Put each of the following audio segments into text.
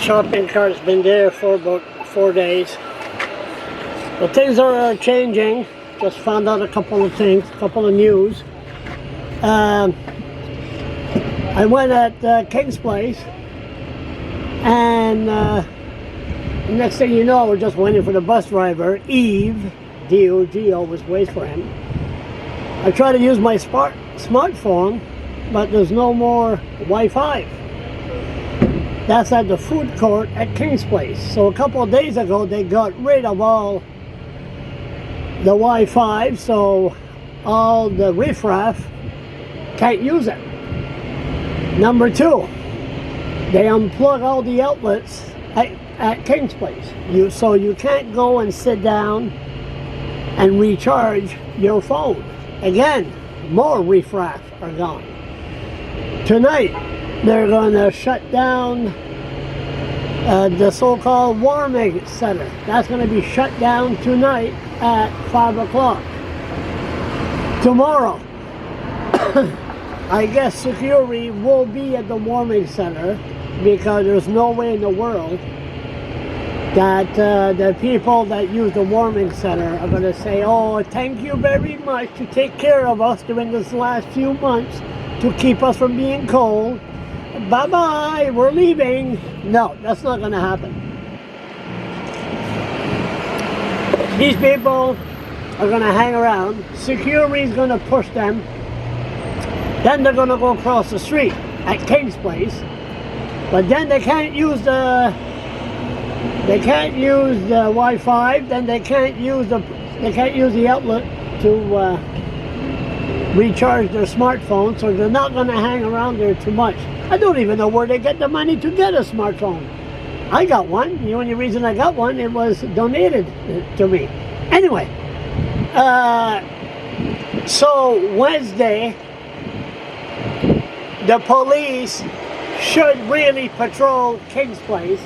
shopping cart's been there for about 4 days. But things are changing. Just found out a couple of things, a couple of news. I went at King's Place, and the next thing you know, we're just waiting for the bus driver, Eve, D-O-G, always waits for him. I try to use my smartphone, but there's no more Wi-Fi. That's at the food court at King's Place. So a couple of days ago, they got rid of all the Wi-Fi, so all the riffraff can't use it. Number two, they unplug all the outlets at King's Place. So you can't go and sit down and recharge your phone. Again, more riffraff are gone. Tonight, they're going to shut down the so-called warming center. That's going to be shut down tonight at 5 o'clock. Tomorrow, I guess security will be at the warming center, because there's no way in the world that the people that use the warming center are going to say, oh, thank you very much to take care of us during this last few months to keep us from being cold. Bye-bye, we're leaving. No, that's not going to happen. These people are going to hang around. Security is going to push them. Then they're going to go across the street at King's Place. But then they can't use the Wi-Fi. Then they can't use the outlet to recharge their smartphone. So they're not going to hang around there too much. I don't even know where they get the money to get a smartphone. I got one. The only reason I got one, it was donated to me. Anyway, so Wednesday, the police should really patrol King's Place,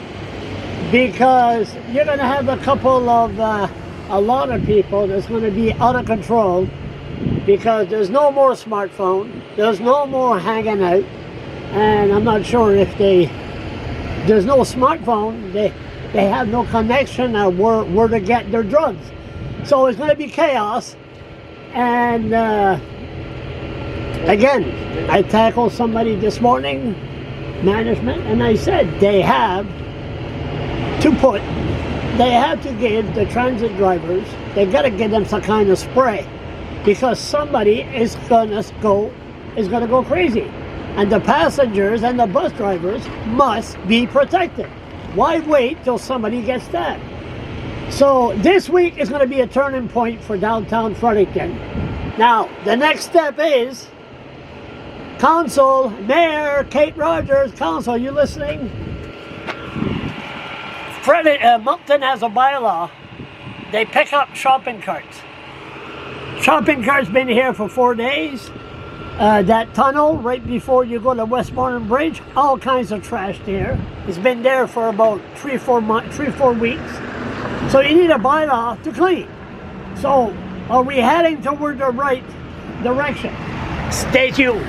because you're going to have a lot of people that's going to be out of control, because there's no more smartphone, there's no more hanging out, and I'm not sure if there's no smartphone, they have no connection or where to get their drugs. So it's going to be chaos. And again, I tackled somebody this morning, management, and I said they have to give the transit drivers, they got to give them some kind of spray, because somebody is gonna go crazy, and the passengers and the bus drivers must be protected. Why wait till somebody gets stabbed? So this week is going to be a turning point for downtown Fredericton. Now the next step is Council, Mayor Kate Rogers. Council, you listening? Moncton has a bylaw. They pick up shopping carts. Shopping carts been here for 4 days. That tunnel right before you go to Westmoreland Bridge, all kinds of trash there. It's been there for about 3-4 weeks. So you need a bylaw to clean. So are we heading toward the right direction? Stay tuned.